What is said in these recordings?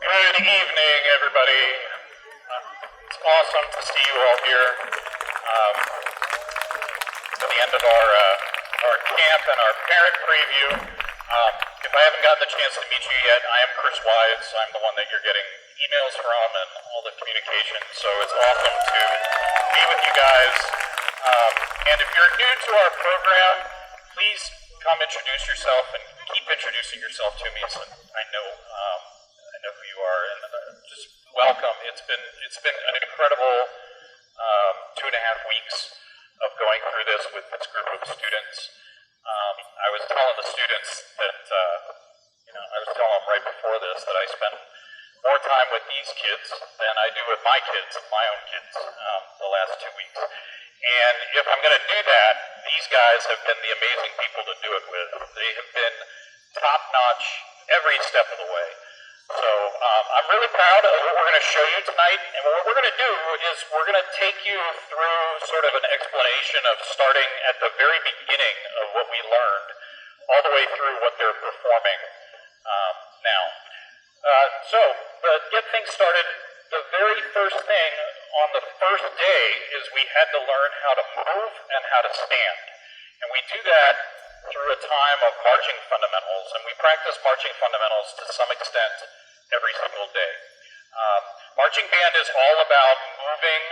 Good evening, everybody. It's awesome to see you all here at the end of our camp and our parent preview. If I haven't gotten the chance to meet you yet, I am Chris Wise. I'm the one that you're getting emails from and all the communication, so it's awesome to be with you guys. And if you're new to our program, please come introduce yourself and keep introducing yourself to me so I know who you are, and just welcome. It's been an incredible 2.5 weeks of going through this with this group of students. I was telling the students that, I was telling them right before this that I spend more time with these kids than I do with my kids, my own kids, the last 2 weeks. And if I'm going to do that, these guys have been the amazing people to do it with. They have been top-notch every step of the way. So I'm really proud of what we're going to show you tonight, and what we're going to do is we're going to take you through sort of an explanation of starting at the very beginning of what we learned, all the way through what they're performing now. So to get things started, the very first thing on the first day is we had to learn how to move and how to stand, and we do that through a time of marching fundamentals, and we practice marching fundamentals to some extent every single day. Marching band is all about moving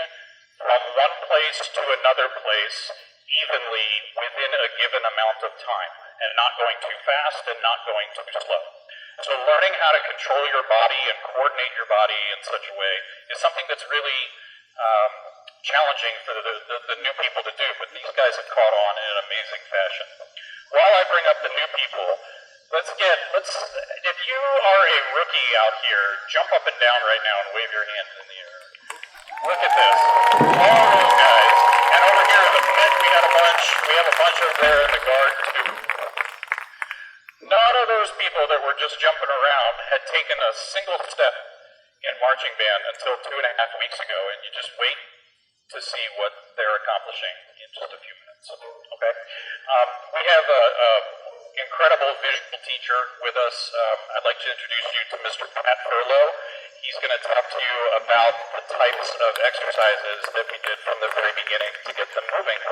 from one place to another place evenly within a given amount of time, and not going too fast and not going too slow. So learning how to control your body and coordinate your body in such a way is something that's really challenging for the new people to do, but these guys have caught on in an amazing fashion. While I bring up the new people, if you are a rookie out here, jump up and down right now and wave your hands in the air. Look at this. All those guys. And over here in the pit, we have a bunch over there in the guard too. None of those people that were just jumping around had taken a single step in marching band until 2.5 weeks ago, and you just wait to see what they're accomplishing in just a few minutes. Okay? We have an incredible visual teacher with us. I'd like to introduce you to Mr. Pat Furlow. He's going to talk to you about the types of exercises that we did from the very beginning to get them moving.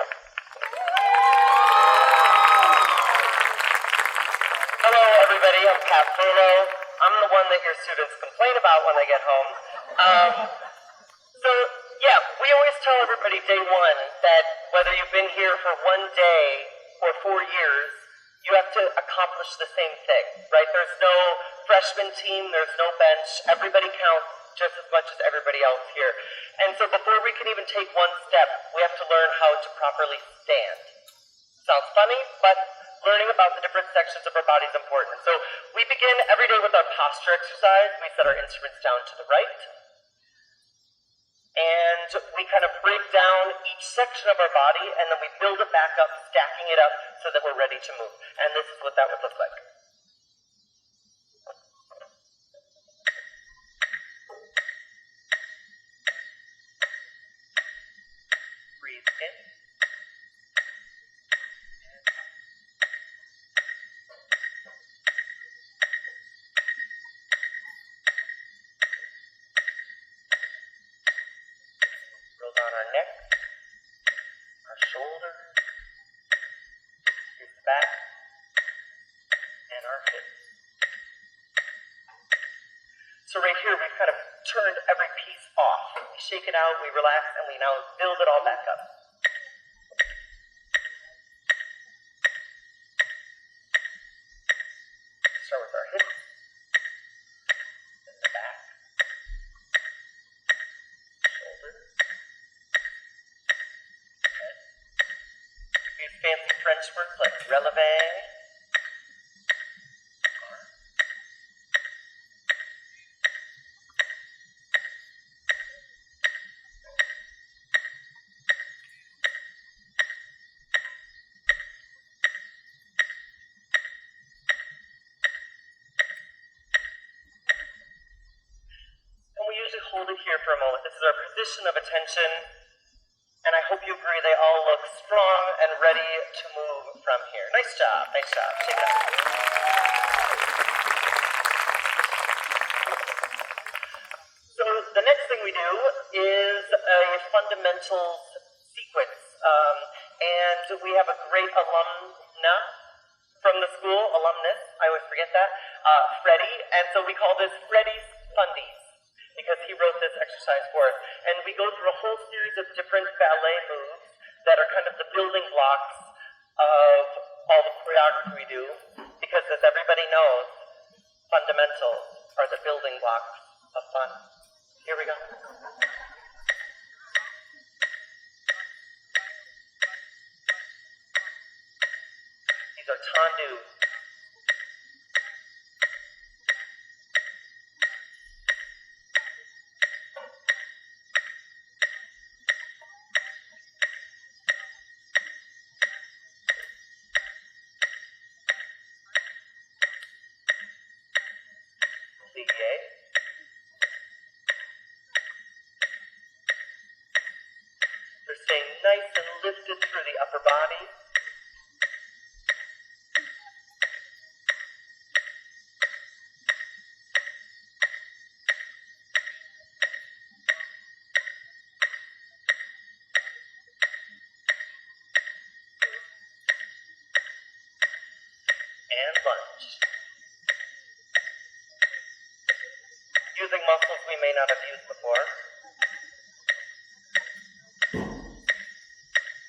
Hello, everybody. I'm Pat Furlow. I'm the one that your students complain about when they get home. We always tell everybody day one that whether you've been here for 1 day or 4 years, you have to accomplish the same thing, right? There's no freshman team, there's no bench. Everybody counts just as much as everybody else here. And so before we can even take one step, we have to learn how to properly stand. Sounds funny, but learning about the different sections of our body is important. So we begin every day with our posture exercise. We set our instruments down to the right. And we kind of break down each section of our body, and then we build it back up, stacking it up so that we're ready to move. And this is what that would look like. Breathe in. On our neck, our shoulders, his back, and our hips. So right here, we've kind of turned every piece off. We shake it out, we relax, and we now build it all back up. Start with our hips, then the back, shoulders, fancy French words like relevé, and we usually hold it here for a moment. This is our position of attention. And I hope you agree they all look strong and ready to move from here. Nice job, nice job. Shake it out. fundamentals sequence. And we have a great alumna from the school, alumnus, I always forget that, Freddie. And so we call this Freddie's Fundies, because he wrote this exercise for us. And we go through a whole series of different ballet moves that are kind of the building blocks of all the choreography we do, because as everybody knows, fundamentals are the building blocks of fun. Here we go. These are tendus. Plie. They're staying nice and lifted through the upper body. And lunge. Using muscles we may not have used before.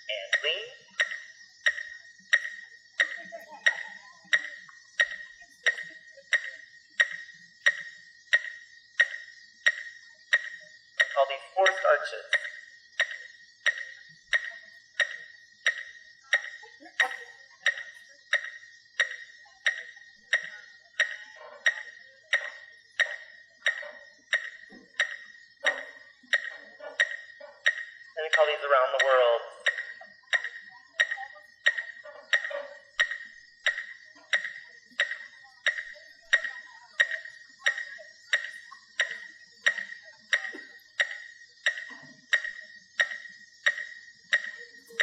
And lean. Call these forced arches. And we call these around the world.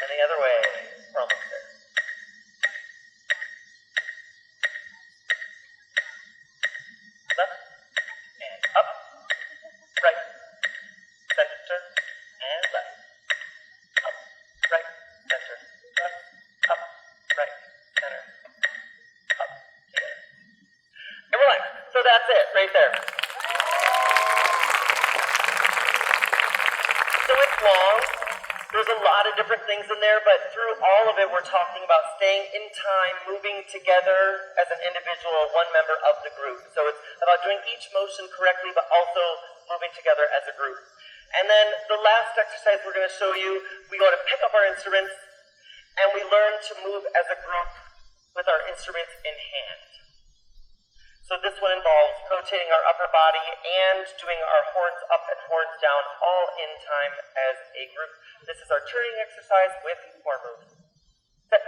And the other way. We're almost there. Left and up. Right. Center and left. Up. Right. Center. Left. Up. Right. Center. Up. Together. And relax. So that's it, right there. So it's long. There's a lot of different things in there, but through all of it, we're talking about staying in time, moving together as an individual, one member of the group. So it's about doing each motion correctly, but also moving together as a group. And then the last exercise we're going to show you, we go to pick up our instruments, and we learn to move as a group with our instruments in hand. So this one involves rotating our upper body and doing our horns up and horns down, all in time as a group. This is our turning exercise with horn moves. Set.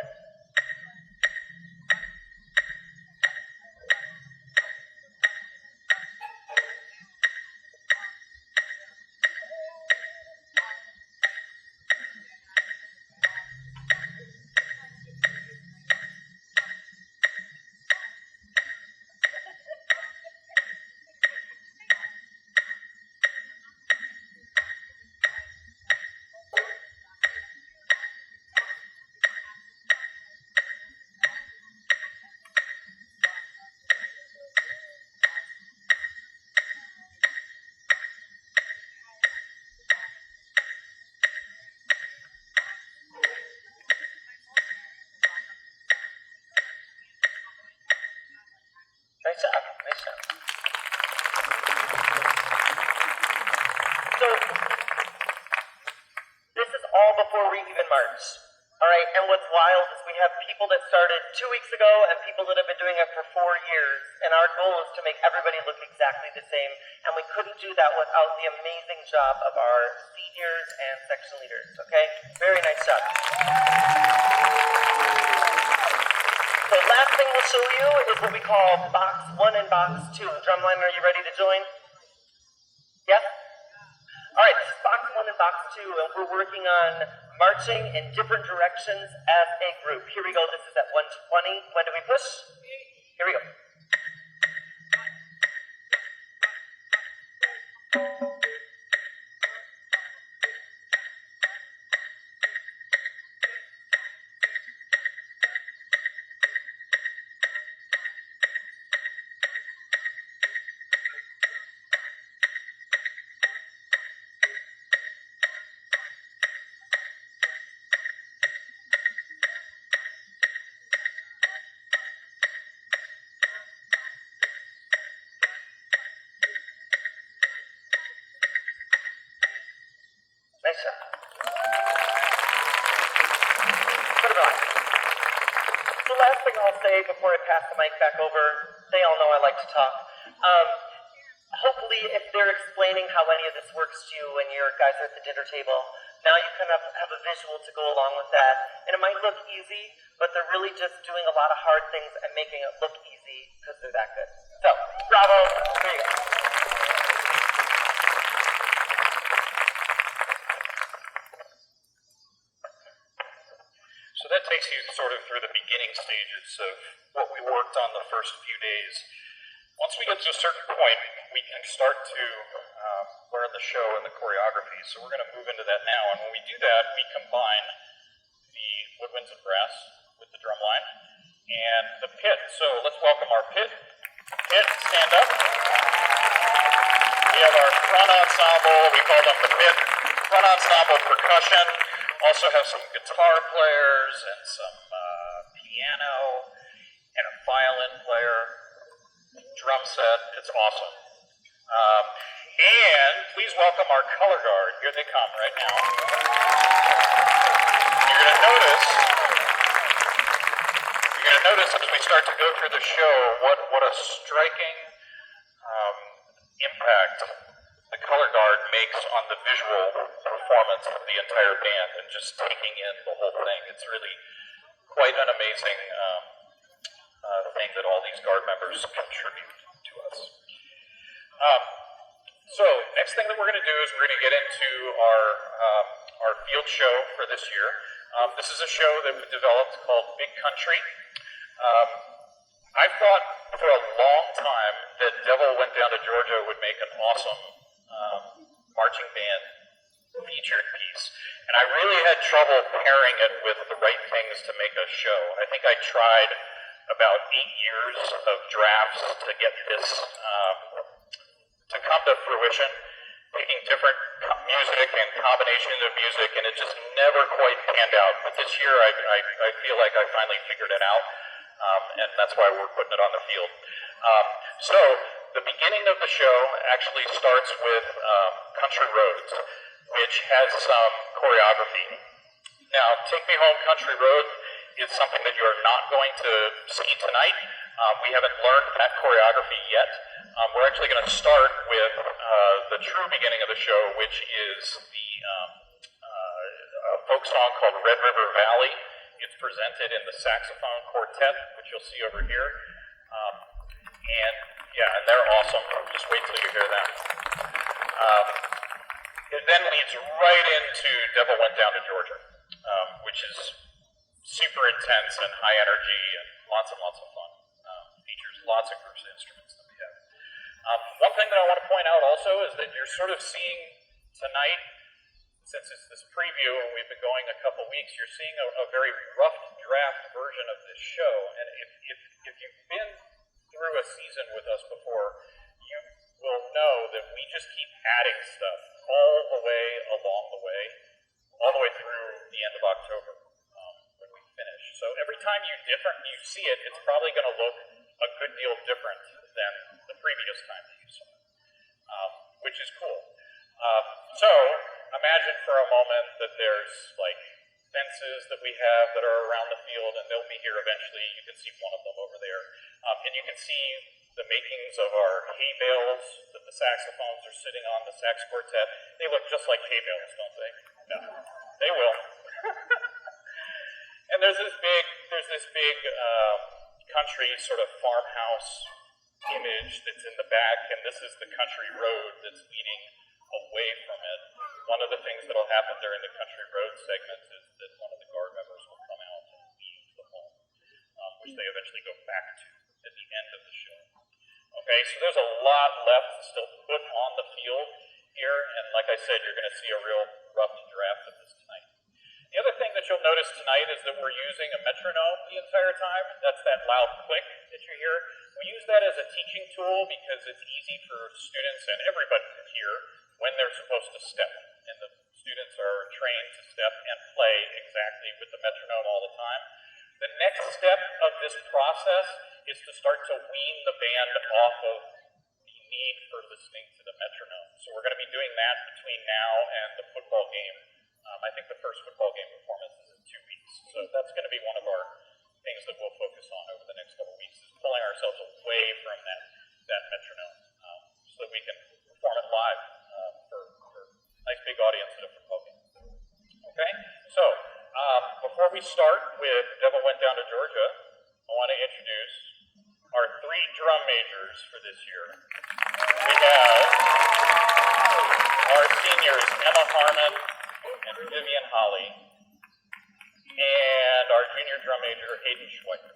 Nice job, nice job. So, this is all before we even march. All right, and what's wild is we have people that started 2 weeks ago and people that have been doing it for 4 years, and our goal is to make everybody look exactly the same, and we couldn't do that without the amazing job of our seniors and section leaders, okay? Very nice job. So last thing we'll show you is what we call box 1 and box 2. Drumline, are you ready to join? Yes? All right, this is box 1 and box 2, and we're working on marching in different directions as a group. Here we go, this is at 120. When do we push? Here we go. before I pass the mic back over, they all know I like to talk. Hopefully, if they're explaining how any of this works to you when your guys are at the dinner table, now you kind of have a visual to go along with that. And it might look easy, but they're really just doing a lot of hard things and making it look easy because they're that good. So, bravo. There you go. So that takes you sort of through the beginning stages of what we worked on the first few days. Once we get to a certain point, we can start to learn the show and the choreography. So we're going to move into that now. And when we do that, we combine the woodwinds and brass with the drum line and the pit. So let's welcome our pit. Pit, stand up. We have our front ensemble. We call them the pit. Front ensemble percussion. Also have some guitar players and some piano and a violin player, drum set. It's awesome. And please welcome our color guard. Here they come right now. You're going to notice as we start to go through the show what a striking impact the color guard makes on the visual performance of the entire band and just taking in the whole thing. It's really quite an amazing thing that all these guard members contribute to us. So next thing that we're going to do is we're going to get into our field show for this year. This is a show that we developed called Big Country. I've thought for a long time that Devil Went Down to Georgia would make an awesome marching band featured piece. And I really had trouble pairing it with the right things to make a show. I think I tried about 8 years of drafts to get this to come to fruition, picking different music and combinations of music, and it just never quite panned out. But this year I feel like I finally figured it out, and that's why we're putting it on the field. So the beginning of the show actually starts with Country Roads, which has some choreography. Now, Take Me Home Country Road is something that you're not going to see tonight. We haven't learned that choreography yet. We're actually going to start with the true beginning of the show, which is a folk song called Red River Valley. It's presented in the saxophone quartet, which you'll see over here. And they're awesome. Just wait till you hear them. It then leads right into Devil Went Down to Georgia, which is super intense and high energy and lots of fun. Features lots of groups and instruments that we have. One thing that I want to point out also is that you're sort of seeing tonight, since it's this preview and we've been going a couple weeks, you're seeing a very rough draft version of this show. And if you've been through a season with us before, you will know that we just keep adding stuff all the way along the way, all the way through the end of October when we finish. So every time you see it, it's probably going to look a good deal different than the previous time that you saw it, which is cool. So imagine for a moment that there's like fences that we have that are around the field, and they'll be here eventually. You can see one of them over there. And you can see the makings of our hay bales that the saxophones are sitting on, the sax quartet. They look just like hay bales, don't they? No, they will. And there's this big country sort of farmhouse image that's in the back, and this is the country road that's leading away from it. One of the things that'll happen during the country road segment is that one of the guard members will come out and leave the home, which they eventually go back to at the end of the show. Okay, so there's a lot left to still put on the field here, and like I said, you're going to see a real rough draft of this tonight. The other thing that you'll notice tonight is that we're using a metronome the entire time. That's that loud click that you hear. We use that as a teaching tool because it's easy for students and everybody to hear when they're supposed to step. And the students are trained to step and play exactly with the metronome all the time. The next step of this process is to start to wean the band off of the need for listening to the metronome. So we're going to be doing that between now and the football game. I think the first football game performance is in 2 weeks. So that's going to be one of our things that we'll focus on over the next couple of weeks is pulling ourselves away from that metronome so that we can perform it live for a nice big audience at a football game. Okay, so before we start with Devil Went Down to Georgia, I want to introduce our 3 drum majors for this year. We have our seniors, Emma Harmon and Vivian Holly, and our junior drum major, Hayden Schweitzer.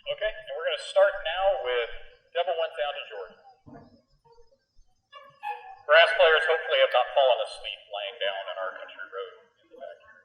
Okay, and we're going to start now with Devil Went Down to Georgia. Brass players hopefully have not fallen asleep laying down on our country road in the back here.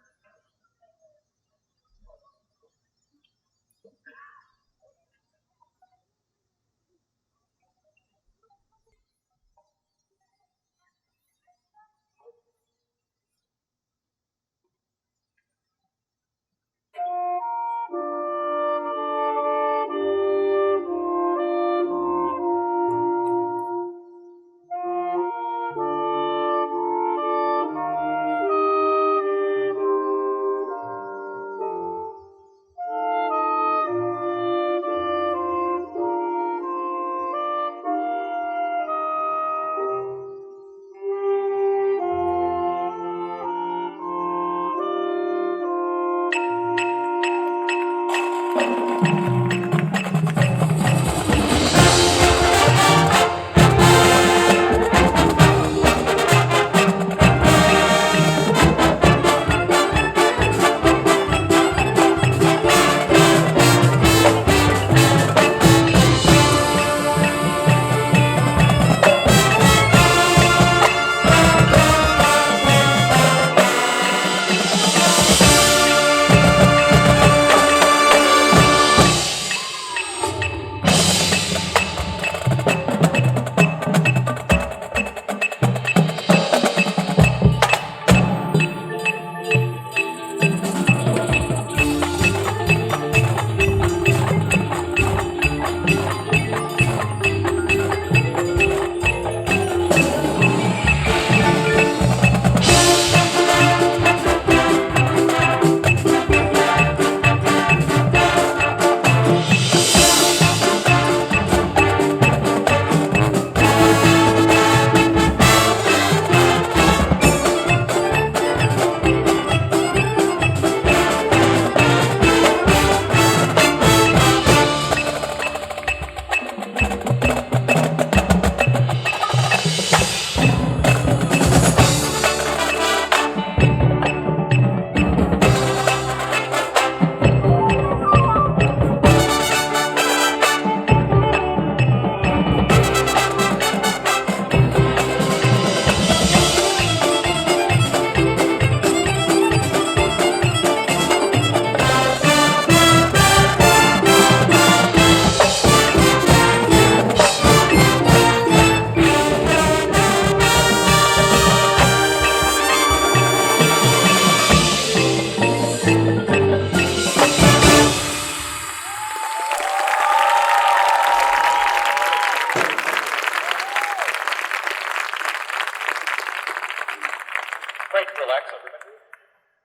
Great, relax everybody.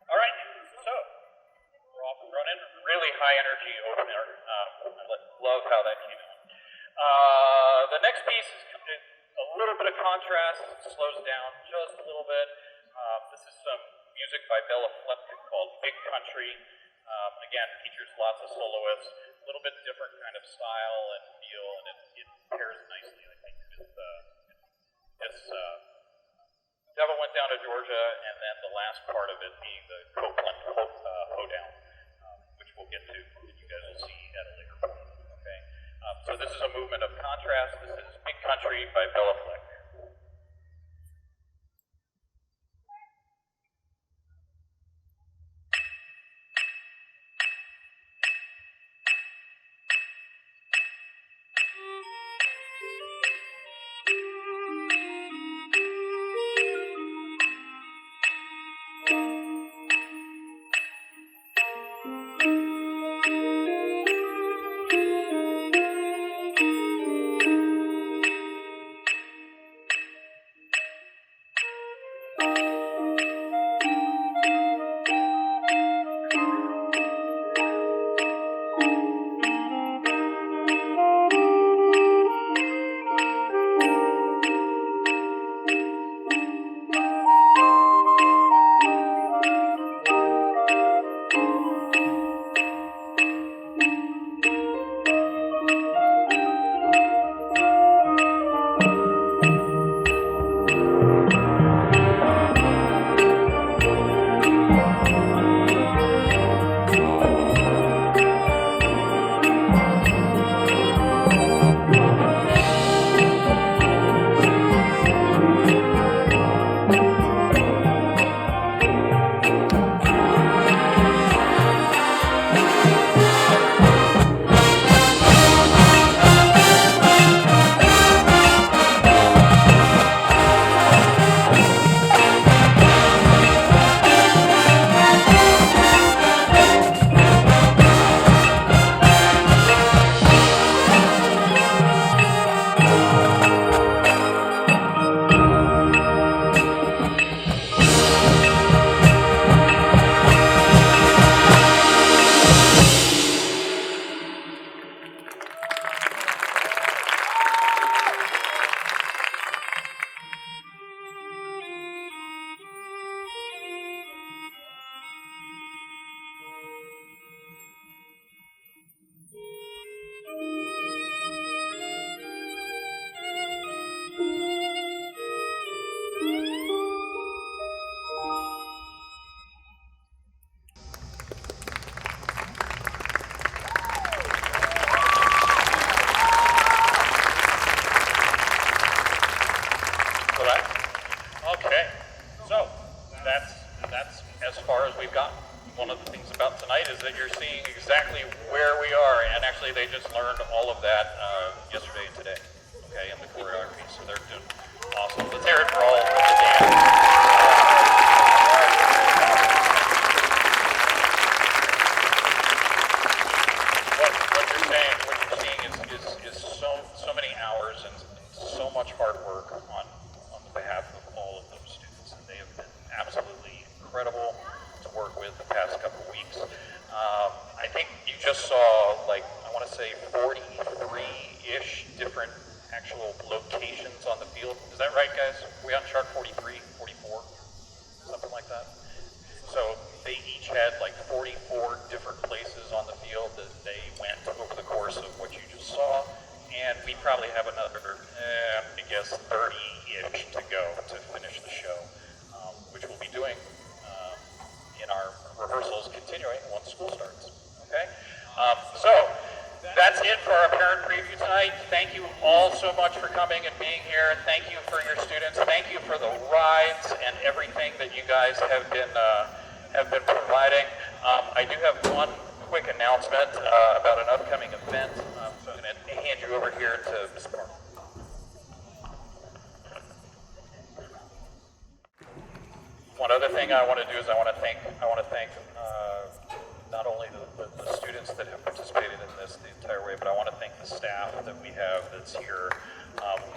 All right, so we're off and running. Really high energy opener. I love how that came out. The next piece is a little bit of contrast. It slows down just a little bit. This is some music by Bella Fleck called Big Country. Again, features lots of soloists. A little bit different kind of style and feel, and it pairs nicely, I think, with this. Devil Went Down to Georgia, and then the last part of it being the Copeland Hoedown, which we'll get to, and you guys will see at a later point. Okay, so this is a movement of contrast. This is Big Country by Bella Fleck. different actual locations on the field. Is that right, guys? Are we on chart 43, 44, something like that? So they each had like 44 different places on the field that they went over the course of what you just saw. And we probably have another, I guess, 30-ish to go to finish the show, which we'll be doing in our rehearsals continuing once school starts, okay? So that's it for our parent preview tonight. Thank you all so much for coming and being here. Thank you for your students. Thank you for the rides and everything that you guys have been providing. I do have one quick announcement about an upcoming event. So I'm going to hand you over here to Ms. Park. One other thing I want to do is I want to thank not only the students that have participated in this the entire way, but I want to thank the staff that we have that's here.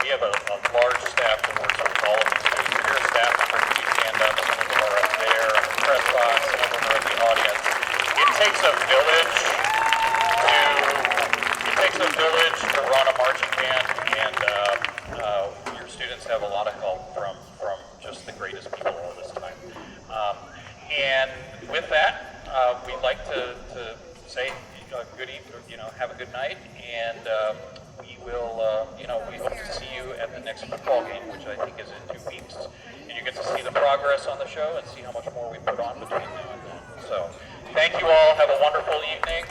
We have a large staff that works with all of these students. If you're a staff member, can you stand up? Some of them are up there in the press box, some of them are in the audience. It takes a village to run a marching band, and your students have a lot of help from just the greatest people all this time. And with that, we'd like to say good evening, have a good night, and we will, we hope to see you at the next football game, which I think is in 2 weeks. And you get to see the progress on the show and see how much more we put on between now and then. So, thank you all. Have a wonderful evening.